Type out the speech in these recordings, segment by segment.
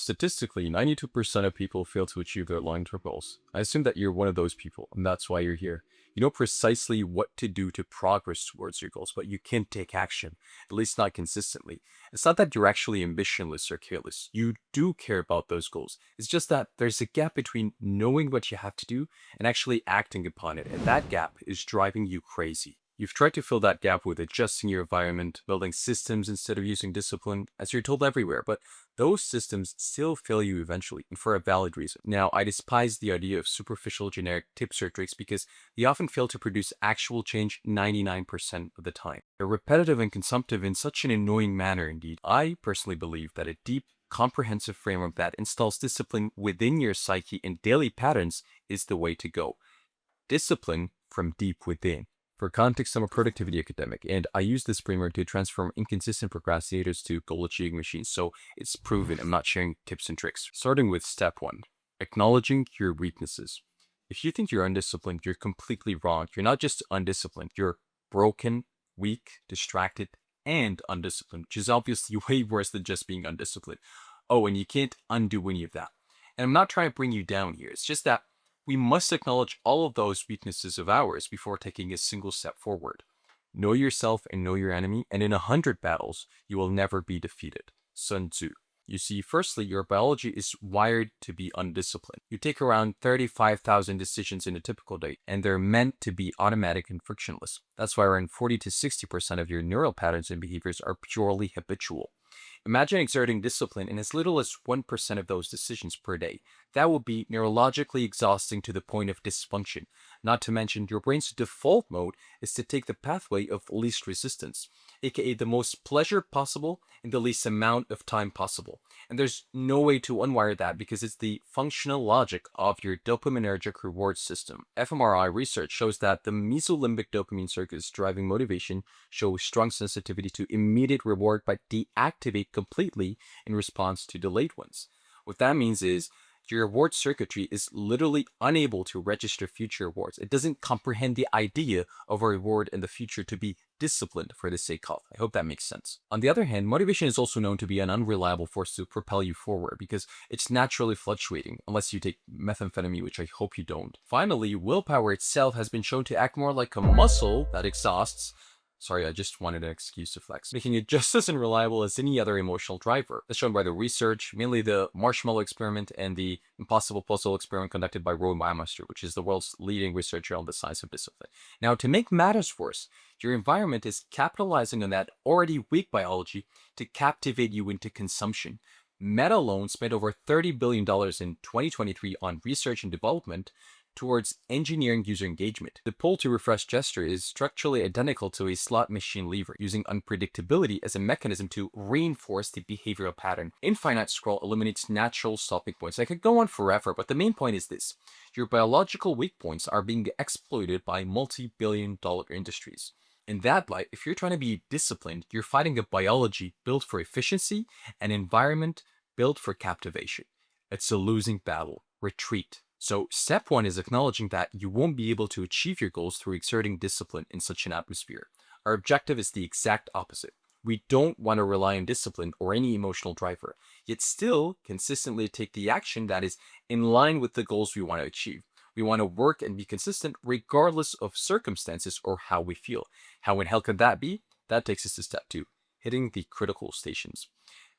Statistically, 92% of people fail to achieve their long-term goals. I assume that you're one of those people, and that's why you're here. You know precisely what to do to progress towards your goals, but you can't take action, at least not consistently. It's not that you're actually ambitionless or careless. You do care about those goals. It's just that there's a gap between knowing what you have to do and actually acting upon it, and that gap is driving you crazy. You've tried to fill that gap with adjusting your environment, building systems instead of using discipline, as you're told everywhere, but those systems still fail you eventually, and for a valid reason. Now, I despise the idea of superficial generic tips or tricks because they often fail to produce actual change 99% of the time. They're repetitive and consumptive in such an annoying manner indeed. I personally believe that a deep, comprehensive framework that installs discipline within your psyche and daily patterns is the way to go. Discipline from deep within. For context, I'm a productivity academic, and I use this framework to transform inconsistent procrastinators to goal-achieving machines, so it's proven. I'm not sharing tips and tricks. Starting with step 1, acknowledging your weaknesses. If you think you're undisciplined, you're completely wrong. You're not just undisciplined, you're broken, weak, distracted, and undisciplined, which is obviously way worse than just being undisciplined. Oh, and you can't undo any of that. And I'm not trying to bring you down here. It's just that we must acknowledge all of those weaknesses of ours before taking a single step forward. Know yourself and know your enemy, and in 100 battles, you will never be defeated. Sun Tzu. You see, firstly, your biology is wired to be undisciplined. You take around 35,000 decisions in a typical day, and they're meant to be automatic and frictionless. That's why around 40 to 60% of your neural patterns and behaviors are purely habitual. Imagine exerting discipline in as little as 1% of those decisions per day. That would be neurologically exhausting to the point of dysfunction. Not to mention, your brain's default mode is to take the pathway of least resistance, aka the most pleasure possible in the least amount of time possible. And there's no way to unwire that because it's the functional logic of your dopaminergic reward system. fMRI research shows that the mesolimbic dopamine circuits driving motivation show strong sensitivity to immediate reward but deactivate completely in response to delayed ones. What that means is your reward circuitry is literally unable to register future rewards. It doesn't comprehend the idea of a reward in the future to be disciplined for the sake of. I hope that makes sense. On the other hand, motivation is also known to be an unreliable force to propel you forward because it's naturally fluctuating, unless you take methamphetamine, which I hope you don't. Finally, willpower itself has been shown to act more like a muscle that exhausts. Sorry, I just wanted an excuse to flex, making it just as unreliable as any other emotional driver, as shown by the research, mainly the marshmallow experiment and the impossible puzzle experiment conducted by Roy Baumeister, which is the world's leading researcher on the science of discipline. Now, to make matters worse, your environment is capitalizing on that already weak biology to captivate you into consumption. Meta alone spent over $30 billion in 2023 on research and development towards engineering user engagement. The pull to refresh gesture is structurally identical to a slot machine lever, using unpredictability as a mechanism to reinforce the behavioral pattern. Infinite scroll eliminates natural stopping points. I could go on forever, but the main point is this. Your biological weak points are being exploited by multi-billion-dollar industries. In that light, if you're trying to be disciplined, you're fighting a biology built for efficiency, an environment built for captivation. It's a losing battle. Retreat. So step 1 is acknowledging that you won't be able to achieve your goals through exerting discipline in such an atmosphere. Our objective is the exact opposite. We don't want to rely on discipline or any emotional driver, yet still consistently take the action that is in line with the goals we want to achieve. We want to work and be consistent regardless of circumstances or how we feel. How in hell could that be? That takes us to step 2, hitting the critical stations.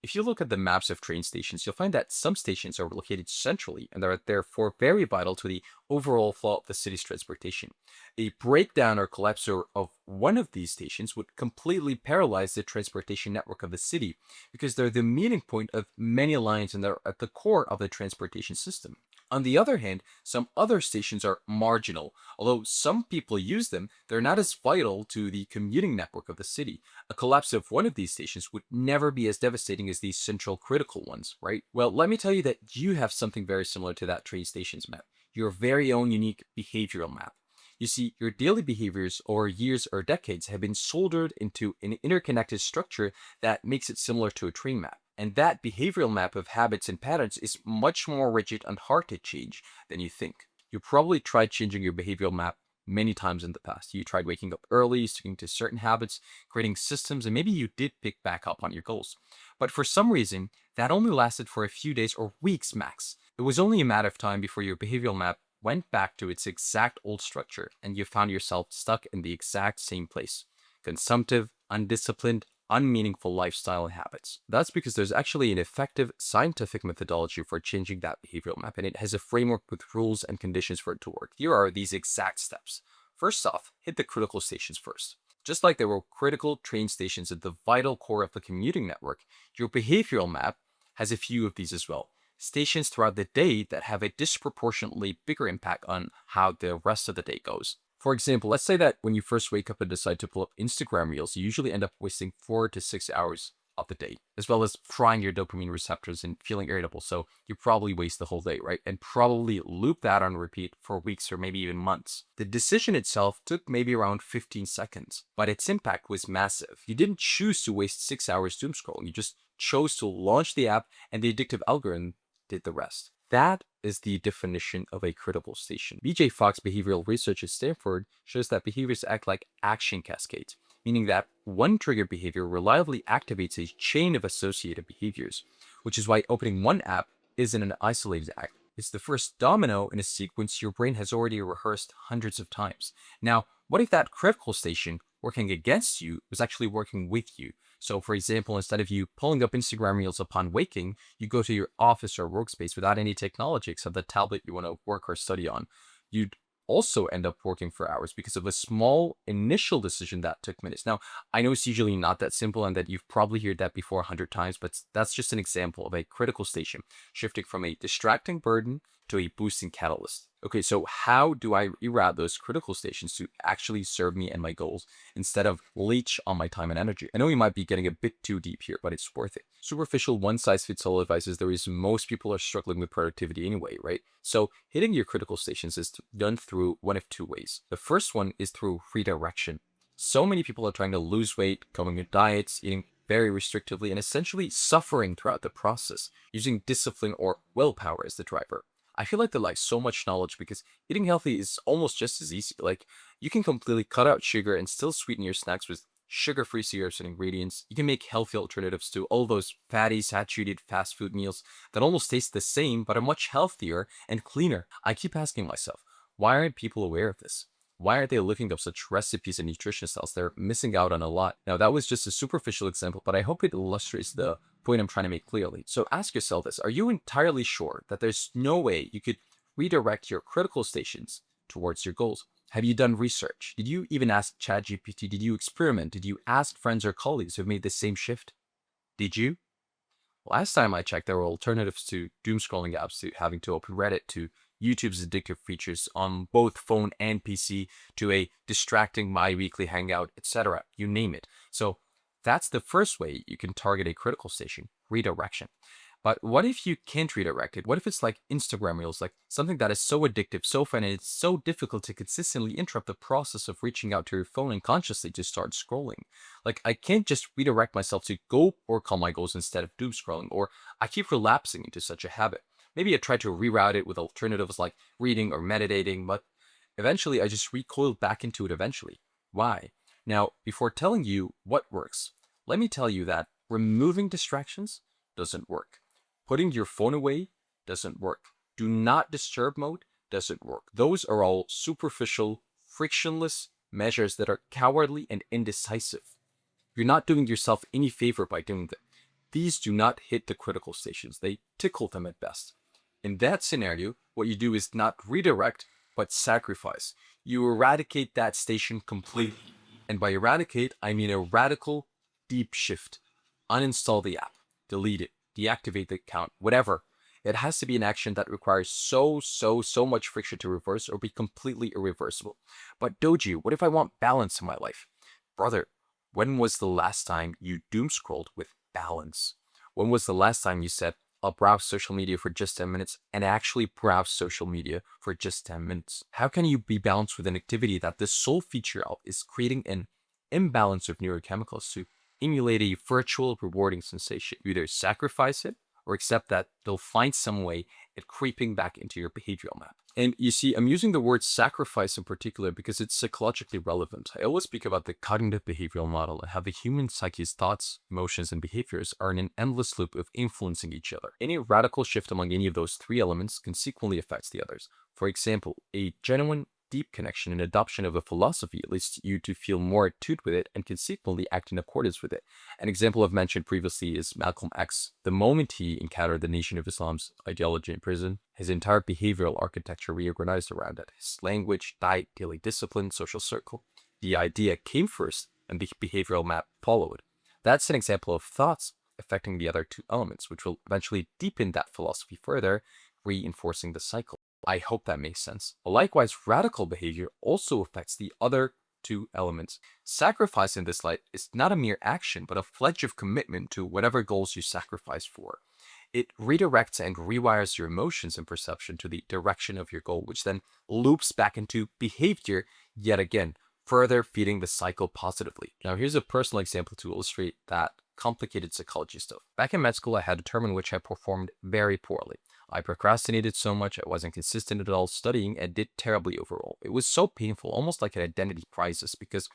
If you look at the maps of train stations, you'll find that some stations are located centrally and are therefore very vital to the overall flow of the city's transportation. A breakdown or collapse of one of these stations would completely paralyze the transportation network of the city because they're the meeting point of many lines and they're at the core of the transportation system. On the other hand, some other stations are marginal. Although some people use them, they're not as vital to the commuting network of the city. A collapse of one of these stations would never be as devastating as these central critical ones, right? Well, let me tell you that you have something very similar to that train station's map, your very own unique behavioral map. You see, your daily behaviors over years or decades have been soldered into an interconnected structure that makes it similar to a train map. And that behavioral map of habits and patterns is much more rigid and hard to change than you think. You probably tried changing your behavioral map many times in the past. You tried waking up early, sticking to certain habits, creating systems, and maybe you did pick back up on your goals. But for some reason, that only lasted for a few days or weeks max. It was only a matter of time before your behavioral map went back to its exact old structure and you found yourself stuck in the exact same place. Consumptive, undisciplined, unmeaningful lifestyle and habits. That's because there's actually an effective scientific methodology for changing that behavioral map, and it has a framework with rules and conditions for it to work. Here are these exact steps. First off, hit the critical stations first. Just like there were critical train stations at the vital core of the commuting network, your behavioral map has a few of these as well. Stations throughout the day that have a disproportionately bigger impact on how the rest of the day goes. For example, let's say that when you first wake up and decide to pull up Instagram Reels, you usually end up wasting 4 to 6 hours of the day, as well as frying your dopamine receptors and feeling irritable. So you probably waste the whole day, right? And probably loop that on repeat for weeks or maybe even months. The decision itself took maybe around 15 seconds, but its impact was massive. You didn't choose to waste 6 hours doom scrolling. You just chose to launch the app and the addictive algorithm did the rest. That is the definition of a critical station. BJ Fox behavioral research at Stanford shows that behaviors act like action cascades, meaning that one trigger behavior reliably activates a chain of associated behaviors, which is why opening one app isn't an isolated act. It's the first domino in a sequence your brain has already rehearsed hundreds of times. Now, what if that critical station working against you was actually working with you? So for example, instead of you pulling up Instagram Reels upon waking, you go to your office or workspace without any technology except the tablet you want to work or study on. You'd also end up working for hours because of a small initial decision that took minutes. Now, I know it's usually not that simple and that you've probably heard that before 100 times, but that's just an example of a critical station shifting from a distracting burden to a boosting catalyst. Okay, so how do I reroute those critical stations to actually serve me and my goals instead of leech on my time and energy? I know we might be getting a bit too deep here, but it's worth it. Superficial one-size-fits-all advice is the reason most people are struggling with productivity anyway, right? So hitting your critical stations is done through one of two ways. The first one is through redirection. So many people are trying to lose weight, going on diets, eating very restrictively, and essentially suffering throughout the process, using discipline or willpower as the driver. I feel like they lack so much knowledge because eating healthy is almost just as easy. Like, you can completely cut out sugar and still sweeten your snacks with sugar-free syrups and ingredients. You can make healthy alternatives to all those fatty, saturated fast food meals that almost taste the same but are much healthier and cleaner. I keep asking myself, why aren't people aware of this? Why aren't they looking up such recipes and nutrition styles? They're missing out on a lot. Now, that was just a superficial example, but I hope it illustrates the point I'm trying to make clearly. So ask yourself this: are you entirely sure that there's no way you could redirect your critical stations towards your goals? Have you done research? Did you even ask ChatGPT? Did you experiment? Did you ask friends or colleagues who've made the same shift? Did you? Last time I checked, there were alternatives to doom scrolling apps, to having to open Reddit, to YouTube's addictive features on both phone and PC, to a distracting My Weekly Hangout, etc. You name it. So that's the first way you can target a critical station: redirection. But what if you can't redirect it? What if it's like Instagram Reels, like something that is so addictive, so fun, and it's so difficult to consistently interrupt the process of reaching out to your phone and consciously to start scrolling? Like, I can't just redirect myself to go work on my goals instead of doom scrolling, or I keep relapsing into such a habit. Maybe I tried to reroute it with alternatives like reading or meditating, but eventually I just recoiled back into it eventually. Why? Now, before telling you what works, let me tell you that removing distractions doesn't work. Putting your phone away doesn't work. Do not disturb mode doesn't work. Those are all superficial, frictionless measures that are cowardly and indecisive. You're not doing yourself any favor by doing them. These do not hit the critical stations. They tickle them at best. In that scenario, what you do is not redirect, but sacrifice. You eradicate that station completely. And by eradicate, I mean a radical, deep shift. Uninstall the app, delete it, deactivate the account, whatever. It has to be an action that requires so much friction to reverse or be completely irreversible. But Doji, what if I want balance in my life? Brother, when was the last time you doom scrolled with balance? When was the last time you said, I'll browse social media for just 10 minutes and actually browse social media for just 10 minutes? How can you be balanced with an activity that the sole feature of is creating an imbalance of neurochemicals to emulate a virtual rewarding sensation? You either sacrifice it or accept that they'll find some way at creeping back into your behavioral map. And you see, I'm using the word sacrifice in particular because it's psychologically relevant. I always speak about the cognitive behavioral model and how the human psyche's thoughts, emotions, and behaviors are in an endless loop of influencing each other. Any radical shift among any of those three elements consequently affects the others. For example, a genuine deep connection and adoption of a philosophy leads you to feel more attuned with it and consequently act in accordance with it. An example I've mentioned previously is Malcolm X. The moment he encountered the Nation of Islam's ideology in prison, his entire behavioral architecture reorganized around it. His language, diet, daily discipline, social circle. The idea came first and the behavioral map followed. That's an example of thoughts affecting the other two elements, which will eventually deepen that philosophy further, reinforcing the cycle. I hope that makes sense. Likewise, radical behavior also affects the other two elements. Sacrifice in this light is not a mere action, but a pledge of commitment to whatever goals you sacrifice for. It redirects and rewires your emotions and perception to the direction of your goal, which then loops back into behavior yet again, further feeding the cycle positively. Now, here's a personal example to illustrate that complicated psychology stuff. Back in med school, I had a term in which I performed very poorly. I procrastinated so much, I wasn't consistent at all studying, and did terribly overall. It was so painful, almost like an identity crisis, because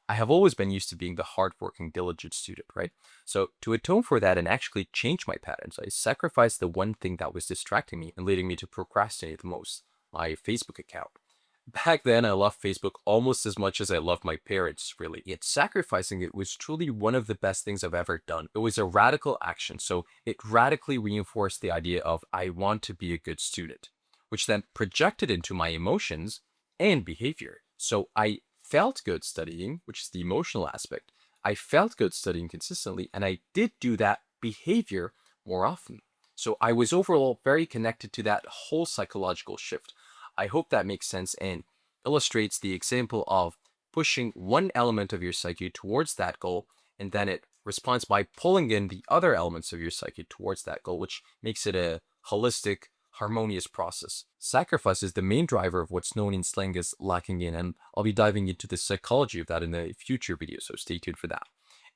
I have always been used to being the hardworking, diligent student, right? So to atone for that and actually change my patterns, I sacrificed the one thing that was distracting me and leading me to procrastinate the most, my Facebook account. Back then, I loved Facebook almost as much as I loved my parents, really. Yet sacrificing it was truly one of the best things I've ever done. It was a radical action, so it radically reinforced the idea of I want to be a good student, which then projected into my emotions and behavior. So I felt good studying, which is the emotional aspect. I felt good studying consistently, and I did do that behavior more often. So I was overall very connected to that whole psychological shift. I hope that makes sense and illustrates the example of pushing one element of your psyche towards that goal, and then it responds by pulling in the other elements of your psyche towards that goal, which makes it a holistic, harmonious process. Sacrifice is the main driver of what's known in slang as lacking in, and I'll be diving into the psychology of that in a future video, so stay tuned for that.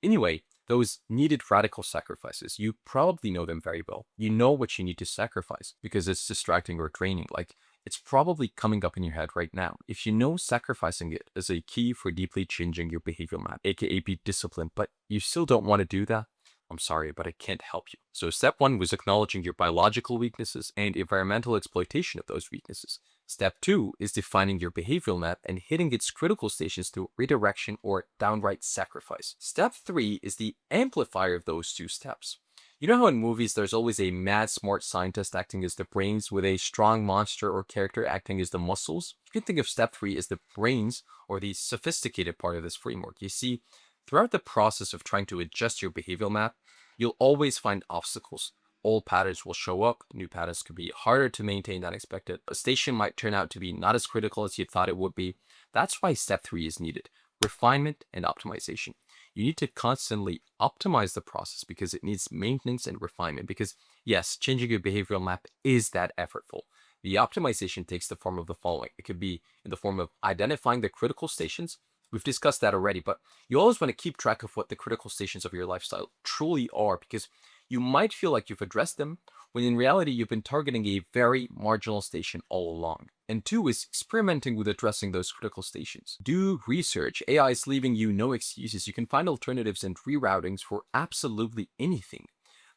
Anyway, those needed radical sacrifices, you probably know them very well. You know what you need to sacrifice because it's distracting or draining. Like, it's probably coming up in your head right now. If you know sacrificing it is a key for deeply changing your behavioral map, aka be disciplined, but you still don't want to do that, I'm sorry, but I can't help you. So step one was acknowledging your biological weaknesses and environmental exploitation of those weaknesses. Step two is defining your behavioral map and hitting its critical stations through redirection or downright sacrifice. Step three is the amplifier of those two steps. You know how in movies there's always a mad smart scientist acting as the brains with a strong monster or character acting as the muscles? You can think of step three as the brains or the sophisticated part of this framework. You see, throughout the process of trying to adjust your behavioral map, you'll always find obstacles. Old patterns will show up, new patterns could be harder to maintain than expected. A station might turn out to be not as critical as you thought it would be. That's why step three is needed: refinement and optimization. You need to constantly optimize the process because it needs maintenance and refinement. Because yes, changing your behavioral map is that effortful. The optimization takes the form of the following. It could be in the form of identifying the critical stations. We've discussed that already, but you always want to keep track of what the critical stations of your lifestyle truly are, because you might feel like you've addressed them when in reality you've been targeting a very marginal station all along. And two is experimenting with addressing those critical stations. Do research. AI is leaving you no excuses. You can find alternatives and reroutings for absolutely anything.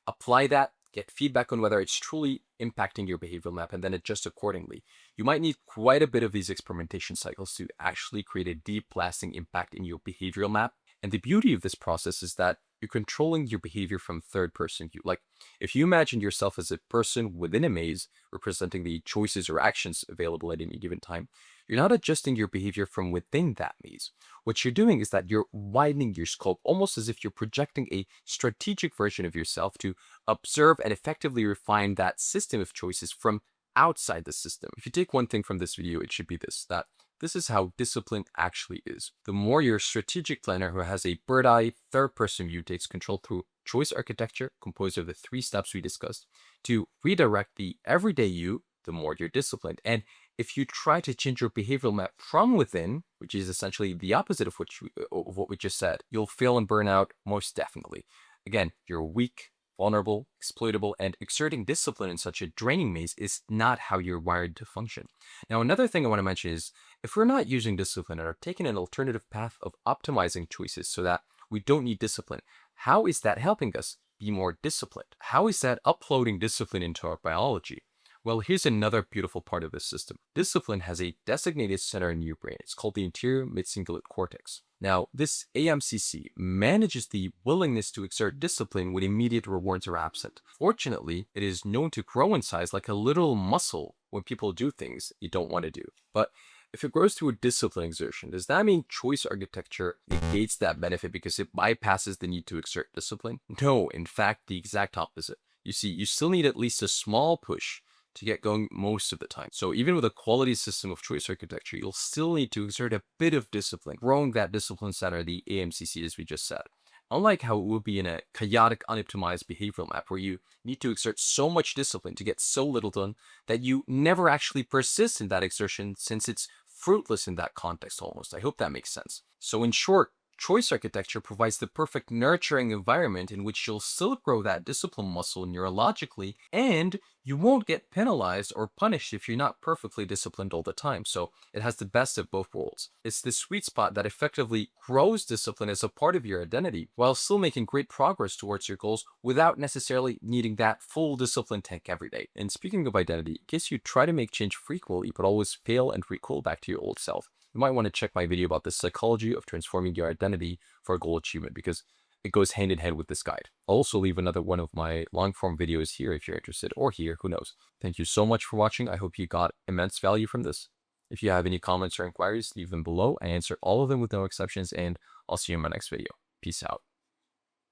Apply that, get feedback on whether it's truly impacting your behavioral map, and then adjust accordingly. You might need quite a bit of these experimentation cycles to actually create a deep, lasting impact in your behavioral map. And the beauty of this process is that you're controlling your behavior from third person view. Like, if you imagine yourself as a person within a maze representing the choices or actions available at any given time, you're not adjusting your behavior from within that maze. What you're doing is that you're widening your scope, almost as if you're projecting a strategic version of yourself to observe and effectively refine that system of choices from outside the system. If you take one thing from this video, it should be this: that this is how discipline actually is. The more your strategic planner who has a bird-eye, third-person view takes control through choice architecture, composed of the three steps we discussed, to redirect the everyday you, the more you're disciplined. And if you try to change your behavioral map from within, which is essentially the opposite of what we just said, you'll fail and burn out most definitely. Again, you're weak, vulnerable, exploitable, and exerting discipline in such a draining maze is not how you're wired to function. Now, another thing I want to mention is if we're not using discipline and are taking an alternative path of optimizing choices so that we don't need discipline, how is that helping us be more disciplined? How is that uploading discipline into our biology? Well, here's another beautiful part of this system. Discipline has a designated center in your brain. It's called the anterior midcingulate cortex. Now, this AMCC manages the willingness to exert discipline when immediate rewards are absent. Fortunately, it is known to grow in size like a little muscle when people do things you don't want to do. But if it grows through a discipline exertion, does that mean choice architecture negates that benefit because it bypasses the need to exert discipline? No, in fact, the exact opposite. You see, you still need at least a small push to get going most of the time. So even with a quality system of choice architecture, you'll still need to exert a bit of discipline, growing that discipline center, the AMCC, as we just said. Unlike how it would be in a chaotic, unoptimized behavioral map where you need to exert so much discipline to get so little done that you never actually persist in that exertion since it's fruitless in that context almost. I hope that makes sense. So in short, choice architecture provides the perfect nurturing environment in which you'll still grow that discipline muscle neurologically, and you won't get penalized or punished if you're not perfectly disciplined all the time. So it has the best of both worlds. It's the sweet spot that effectively grows discipline as a part of your identity while still making great progress towards your goals without necessarily needing that full discipline tank every day. And speaking of identity, in case you try to make change frequently but always fail and recall back to your old self, you might want to check my video about the psychology of transforming your identity for goal achievement because it goes hand in hand with this guide. I'll also leave another one of my long form videos here if you're interested, or here, who knows. Thank you so much for watching. I hope you got immense value from this. If you have any comments or inquiries, leave them below. I answer all of them with no exceptions, and I'll see you in my next video. Peace out.